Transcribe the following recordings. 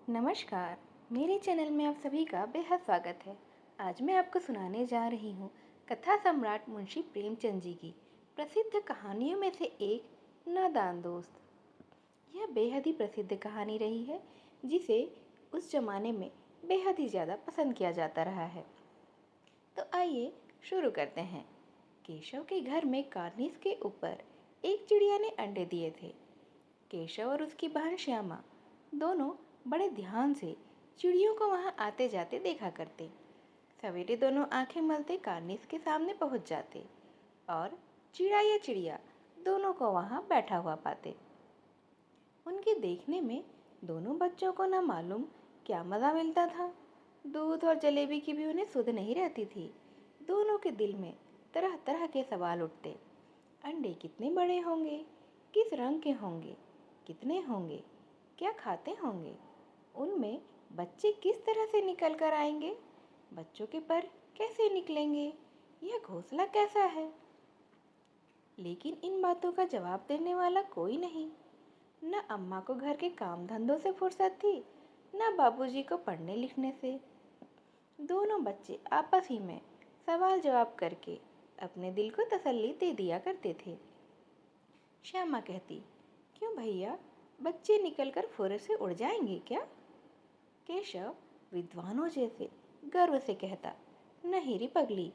नमस्कार। मेरे चैनल में आप सभी का बेहद स्वागत है। आज मैं आपको सुनाने जा रही हूँ कथा सम्राट मुंशी प्रेमचंद जी की प्रसिद्ध कहानियों में से एक, नादान दोस्त। यह बेहद ही प्रसिद्ध कहानी रही है, जिसे उस जमाने में बेहद ही ज़्यादा पसंद किया जाता रहा है। तो आइए शुरू करते हैं। केशव के घर में कार्निस के ऊपर एक चिड़िया ने अंडे दिए थे। केशव और उसकी बहन श्यामा दोनों बड़े ध्यान से चिड़ियों को वहां आते जाते देखा करते। सवेरे दोनों आंखें मलते कार्निस के सामने पहुंच जाते और चिड़ा या चिड़िया दोनों को वहां बैठा हुआ पाते। उनके देखने में दोनों बच्चों को न मालूम क्या मज़ा मिलता था। दूध और जलेबी की भी उन्हें सुध नहीं रहती थी। दोनों के दिल में तरह तरह के सवाल उठते। अंडे कितने बड़े होंगे, किस रंग के होंगे, कितने होंगे, क्या खाते होंगे, उनमें बच्चे किस तरह से निकल कर आएंगे, बच्चों के पर कैसे निकलेंगे, यह घोंसला कैसा है। लेकिन इन बातों का जवाब देने वाला कोई नहीं। न अम्मा को घर के काम धंधों से फुर्सत थी, न बाबूजी को पढ़ने लिखने से। दोनों बच्चे आपस ही में सवाल जवाब करके अपने दिल को तसल्ली दे दिया करते थे। श्यामा कहती, क्यों भैया, बच्चे निकलकर फुर्र से उड़ जाएंगे क्या? केशव विद्वानों जैसे गर्व से कहता, नहीं री पगली,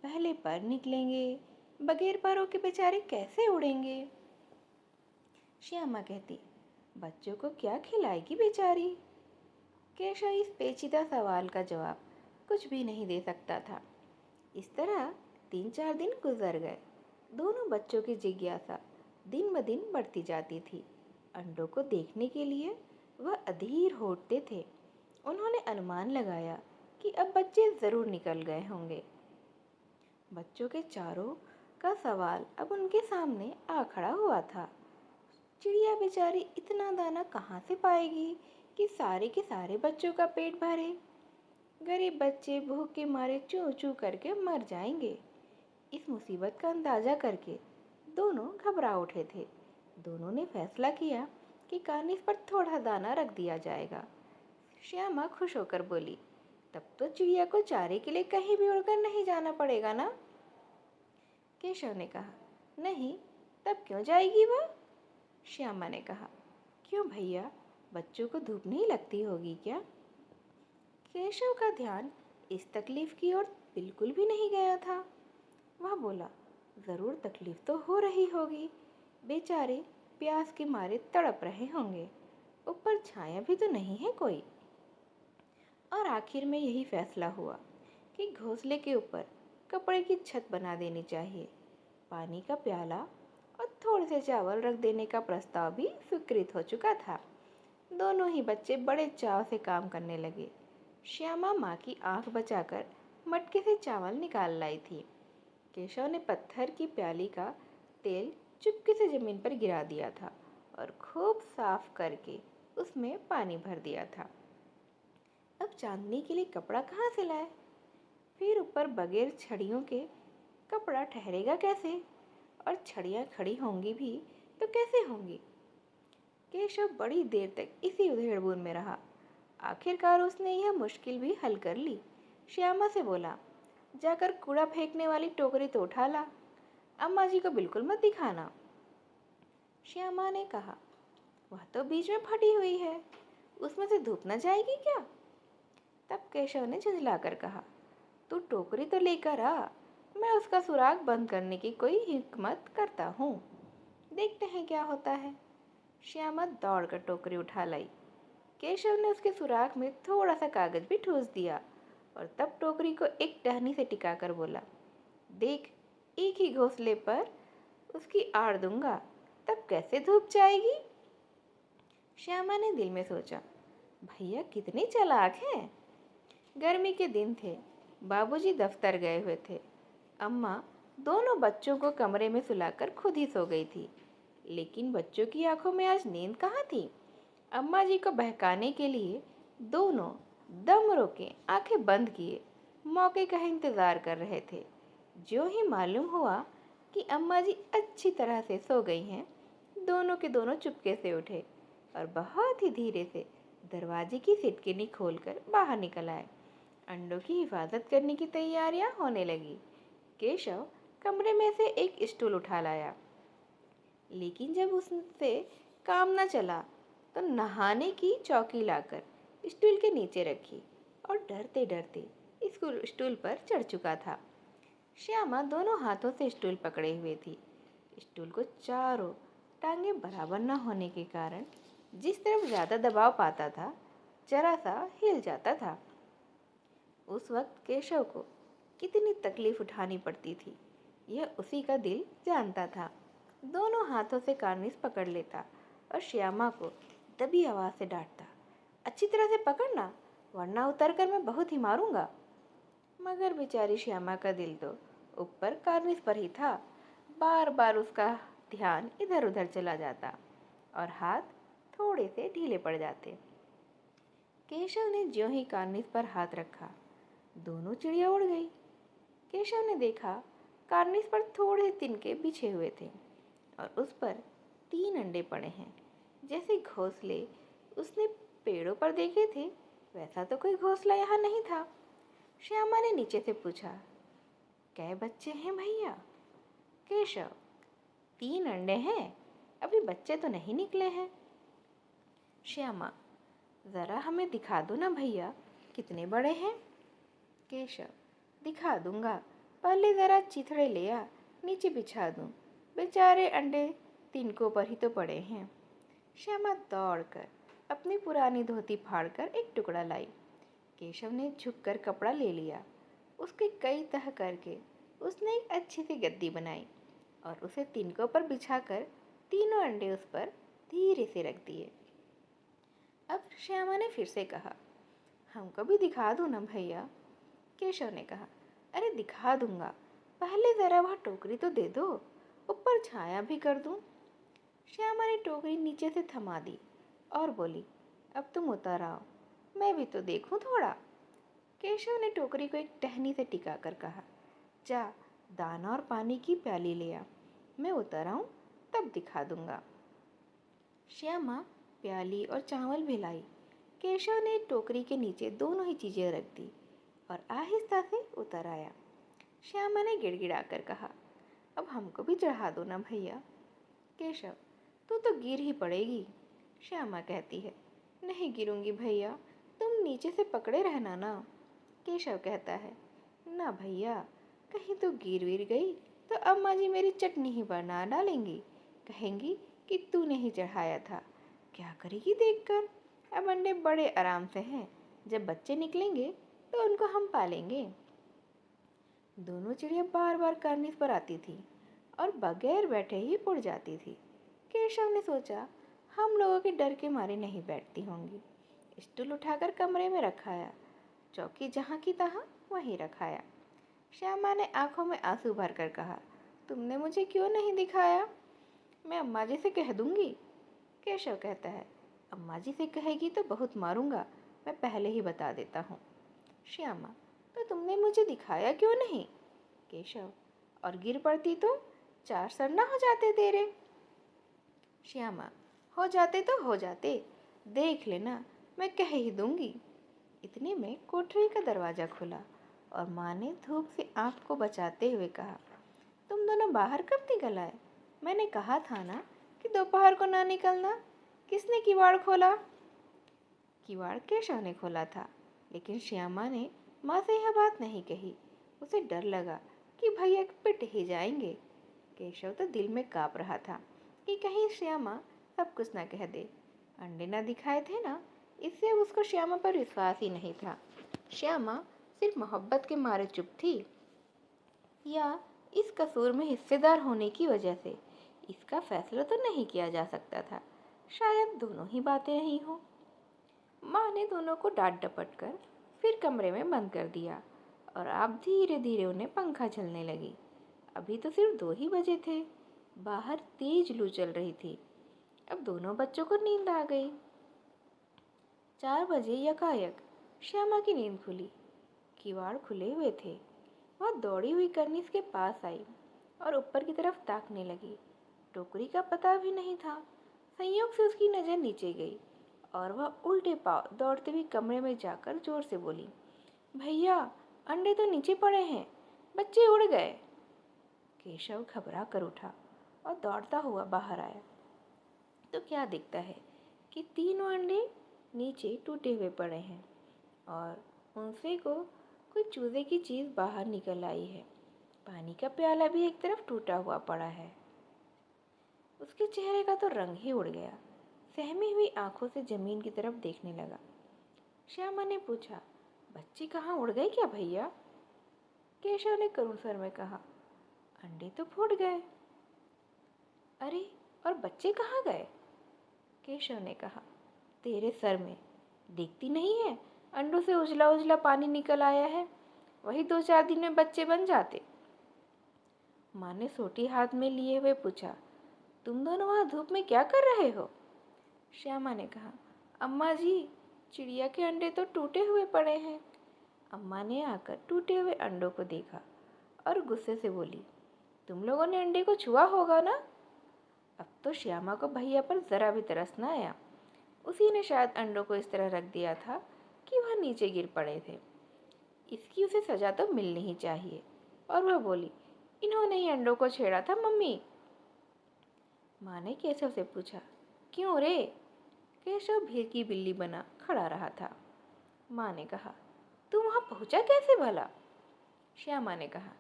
पहले पर निकलेंगे, बगैर परों के बेचारे कैसे उड़ेंगे। श्यामा कहती, बच्चों को क्या खिलाएगी बेचारी? केशव इस पेचीदा सवाल का जवाब कुछ भी नहीं दे सकता था। इस तरह 3-4 दिन गुजर गए। दोनों बच्चों की जिज्ञासा दिन ब दिन बढ़ती जाती थी। अंडों को देखने के लिए वह अधीर हो उठते थे। उन्होंने अनुमान लगाया कि अब बच्चे जरूर निकल गए होंगे। बच्चों के चारों का सवाल अब उनके सामने आ खड़ा हुआ था। चिड़िया बेचारी इतना दाना कहाँ से पाएगी कि सारे के सारे बच्चों का पेट भरे। गरीब बच्चे भूख के मारे चूं चूं करके मर जाएंगे। इस मुसीबत का अंदाजा करके दोनों घबरा उठे थे। दोनों ने फैसला किया कि कार्निस पर थोड़ा दाना रख दिया जाएगा। श्यामा खुश होकर बोली, तब तो चिड़िया को चारे के लिए कहीं भी उड़कर नहीं जाना पड़ेगा ना? केशव ने कहा, नहीं, तब क्यों जाएगी वह? श्यामा ने कहा, क्यों भैया, बच्चों को धूप नहीं लगती होगी क्या? केशव का ध्यान इस तकलीफ की ओर बिल्कुल भी नहीं गया था। वह बोला, जरूर तकलीफ तो हो रही होगी, बेचारे प्यास के मारे तड़प रहे होंगे, ऊपर छाया भी तो नहीं है कोई। और आखिर में यही फैसला हुआ कि घोंसले के ऊपर कपड़े की छत बना देनी चाहिए। पानी का प्याला और थोड़े से चावल रख देने का प्रस्ताव भी स्वीकृत हो चुका था। दोनों ही बच्चे बड़े चाव से काम करने लगे। श्यामा माँ की आंख बचाकर मटके से चावल निकाल लाई थी। केशव ने पत्थर की प्याली का तेल चुपके से जमीन पर गिरा दिया था और खूब साफ करके उसमें पानी भर दिया था। अब चांदनी के लिए कपड़ा कहाँ से लाए? फिर ऊपर बगैर छड़ियों के कपड़ा ठहरेगा कैसे? और छड़ियाँ खड़ी होंगी भी तो कैसे होंगी? केशव बड़ी देर तक इसी उधेड़बुन में रहा। आखिरकार उसने यह मुश्किल भी हल कर ली। श्यामा से बोला, जाकर कूड़ा फेंकने वाली टोकरी तो उठा ला, अम्मा जी को बिल्कुल मत दिखाना। श्यामा ने कहा, वह तो बीच में फटी हुई है, उसमें से धूप न जाएगी क्या? तब केशव ने झुंझलाकर कहा, तू टोकरी तो लेकर आ, मैं उसका सुराग बंद करने की कोई हिकमत करता हूँ, देखते हैं क्या होता है। श्यामा दौड़कर टोकरी उठा लाई। केशव ने उसके सुराग में थोड़ा सा कागज भी ठूस दिया और तब टोकरी को एक टहनी से टिकाकर बोला, देख, एक ही घोंसले पर उसकी आड़ दूंगा, तब कैसे धूप जाएगी? श्यामा ने दिल में सोचा, भैया कितने चालाक हैं। गर्मी के दिन थे, बाबूजी दफ्तर गए हुए थे। अम्मा दोनों बच्चों को कमरे में सुलाकर खुद ही सो गई थी। लेकिन बच्चों की आंखों में आज नींद कहाँ थी। अम्मा जी को बहकाने के लिए दोनों दम रोके आंखें बंद किए मौके का इंतजार कर रहे थे। ज्यों ही मालूम हुआ कि अम्मा जी अच्छी तरह से सो गई हैं, दोनों के दोनों चुपके से उठे और बहुत ही धीरे से दरवाजे की सिटकिनी खोलकर बाहर निकल आए। अंडों की हिफाजत करने की तैयारियां होने लगी। केशव कमरे में से एक स्टूल उठा लाया, लेकिन जब उससे काम न चला तो नहाने की चौकी लाकर स्टूल के नीचे रखी और डरते डरते स्टूल पर चढ़ चुका था। श्यामा दोनों हाथों से स्टूल पकड़े हुए थी। स्टूल को चारों टांगे बराबर न होने के कारण जिस तरफ ज्यादा दबाव पाता था, जरा सा हिल जाता था। उस वक्त केशव को कितनी तकलीफ उठानी पड़ती थी, यह उसी का दिल जानता था। दोनों हाथों से कार्निस पकड़ लेता और श्यामा को दबी आवाज से डांटता, अच्छी तरह से पकड़ना, वरना उतरकर मैं बहुत ही मारूंगा। मगर बेचारी श्यामा का दिल तो ऊपर कार्निस पर ही था। बार बार उसका ध्यान इधर उधर चला जाता और हाथ थोड़े से ढीले पड़ जाते। केशव ने ज्यों ही कार्निस पर हाथ रखा, दोनों चिड़िया उड़ गई। केशव ने देखा कार्निस पर थोड़े तिनके बिछे हुए थे और उस पर 3 अंडे पड़े हैं। जैसे घोंसले उसने पेड़ों पर देखे थे, वैसा तो कोई घोंसला यहाँ नहीं था। श्यामा ने नीचे से पूछा, कै बच्चे हैं भैया? केशव, 3 अंडे हैं, अभी बच्चे तो नहीं निकले हैं। श्यामा, जरा हमें दिखा दो ना भैया, कितने बड़े हैं? केशव, दिखा दूंगा, पहले जरा चिथड़े ले आ, नीचे बिछा दूं, बेचारे अंडे तिनकों पर ही तो पड़े हैं। श्यामा दौड़कर अपनी पुरानी धोती फाड़कर एक टुकड़ा लाई। केशव ने झुककर कपड़ा ले लिया। उसके कई तह करके उसने एक अच्छी सी गद्दी बनाई और उसे तिनकों पर बिछाकर तीनों अंडे उस पर धीरे से रख दिए। अब श्यामा ने फिर से कहा, हमको भी दिखा दो ना भैया। केशव ने कहा, अरे दिखा दूंगा, पहले जरा वह टोकरी तो दे दो, ऊपर छाया भी कर दूं। श्यामा ने टोकरी नीचे से थमा दी और बोली, अब तुम उतर आओ, मैं भी तो देखूं थोड़ा। केशव ने टोकरी को एक टहनी से टिका कर कहा, जा दाना और पानी की प्याली ले आ, मैं उतर आऊं तब दिखा दूंगा। श्यामा प्याली और चावल भी लाई। केशव ने टोकरी के नीचे दोनों ही चीजें रख दी और आहिस्ता से उतर आया। श्यामा ने गिड़गिड़ाकर कहा, अब हमको भी चढ़ा दो ना भैया। केशव, तू तो गिर ही पड़ेगी। श्यामा कहती है, नहीं गिरूंगी भैया, तुम नीचे से पकड़े रहना ना। केशव कहता है, ना भैया, कहीं तो गिर विर गई तो अम्मा जी मेरी चटनी ही बना डालेंगी, कहेंगी कि तूने ही चढ़ाया था। क्या करेगी देखकर? अब अंडे बड़े आराम से हैं, जब बच्चे निकलेंगे तो उनको हम पालेंगे। दोनों चिड़िया बार बार कार्निस पर आती थी और बगैर बैठे ही उड़ जाती थी। केशव ने सोचा, हम लोगों के डर के मारे नहीं बैठती होंगी। स्टूल उठाकर कमरे में रखाया, चौकी जहाँ की तहाँ वहीं रखाया। श्यामा ने आंखों में आंसू भरकर कहा, तुमने मुझे क्यों नहीं दिखाया? मैं अम्मा जी से कह दूंगी। केशव कहता है, अम्मा जी से कहेगी तो बहुत मारूंगा, मैं पहले ही बता देता हूँ। श्यामा, तो तुमने मुझे दिखाया क्यों नहीं? केशव, और गिर पड़ती तो 4 सर ना हो जाते तेरे। श्यामा, हो जाते तो हो जाते, देख लेना, मैं कह ही दूंगी। इतने में कोठरी का दरवाजा खुला और माँ ने धूप से आँख को बचाते हुए कहा, तुम दोनों बाहर कब निकल आए? मैंने कहा था ना कि दोपहर को ना निकलना। किसने किवाड़ खोला? किवाड़ केशव ने खोला था, लेकिन श्यामा ने माँ से यह बात नहीं कही। उसे डर लगा कि भैया पिट ही जाएंगे। केशव तो दिल में काँप रहा था कि कहीं श्यामा सब कुछ ना कह दे। अंडे ना दिखाए थे ना, इससे उसको श्यामा पर विश्वास ही नहीं था। श्यामा सिर्फ मोहब्बत के मारे चुप थी, या इस कसूर में हिस्सेदार होने की वजह से? इसका फैसला तो नहीं किया जा सकता था। शायद दोनों ही बातें नहीं हो। माँ ने दोनों को डांट डपट कर फिर कमरे में बंद कर दिया और अब धीरे धीरे उन्हें पंखा झलने लगी। अभी तो सिर्फ 2 ही बजे थे। बाहर तेज लू चल रही थी। अब दोनों बच्चों को नींद आ गई। 4 बजे यकायक श्यामा की नींद खुली। किवाड़ खुले हुए थे। वह दौड़ी हुई करनिस के पास आई और ऊपर की तरफ ताकने लगी। टोकरी का पता भी नहीं था। संयोग से उसकी नजर नीचे गई और वह उल्टे पांव दौड़ते हुए कमरे में जाकर जोर से बोली, भैया, अंडे तो नीचे पड़े हैं, बच्चे उड़ गए। केशव घबरा कर उठा और दौड़ता हुआ बाहर आया तो क्या दिखता है कि तीनों अंडे नीचे टूटे हुए पड़े हैं और उनसे को कोई चूजे की चीज़ बाहर निकल आई है। पानी का प्याला भी एक तरफ टूटा हुआ पड़ा है। उसके चेहरे का तो रंग ही उड़ गया। सहमी हुई आंखों से जमीन की तरफ देखने लगा। श्यामा ने पूछा, बच्चे कहाँ उड़ गए क्या भैया? केशव ने करुण स्वर में कहा, अंडे तो फूट गए। अरे, और बच्चे कहाँ गए? केशव ने कहा, तेरे सर में दिखती नहीं है, अंडों से उजला उजला पानी निकल आया है, वही 2-4 दिन में बच्चे बन जाते। माँ ने सोटी हाथ में लिए हुए पूछा, तुम दोनों वहाँ धूप में क्या कर रहे हो? श्यामा ने कहा, अम्मा जी, चिड़िया के अंडे तो टूटे हुए पड़े हैं। अम्मा ने आकर टूटे हुए अंडों को देखा और गुस्से से बोली, तुम लोगों ने अंडे को छुआ होगा ना? अब तो श्यामा को भैया पर जरा भी तरस न आया। उसी ने शायद अंडों को इस तरह रख दिया था कि वह नीचे गिर पड़े थे। इसकी उसे सजा तो मिलनी ही चाहिए। और वह बोली, इन्होंने ही अंडों को छेड़ा था मम्मी। माँ ने केशव से पूछा, क्यों रे? केशव भीर की बिल्ली बना खड़ा रहा था। माँ ने कहा, तू वहाँ पहुँचा कैसे भला? श्यामा ने कहा,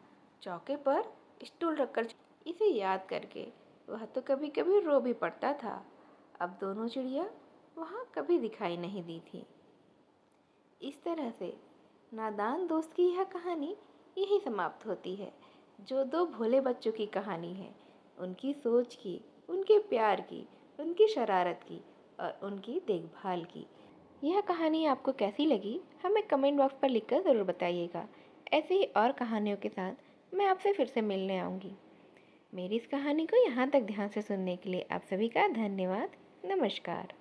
चौके पर स्टूल रखकर इसे याद करके वह तो कभी कभी रो भी पड़ता था। अब दोनों चिड़िया वहाँ कभी दिखाई नहीं दी थी। इस तरह से नादान दोस्त की यह कहानी यही समाप्त होती है, जो दो भोले बच्चों की कहानी है, उनकी सोच की, उनके प्यार की, उनकी शरारत की और उनकी देखभाल की। यह कहानी आपको कैसी लगी हमें कमेंट बॉक्स पर लिखकर ज़रूर बताइएगा। ऐसे ही और कहानियों के साथ मैं आपसे फिर से मिलने आऊँगी। मेरी इस कहानी को यहाँ तक ध्यान से सुनने के लिए आप सभी का धन्यवाद। नमस्कार।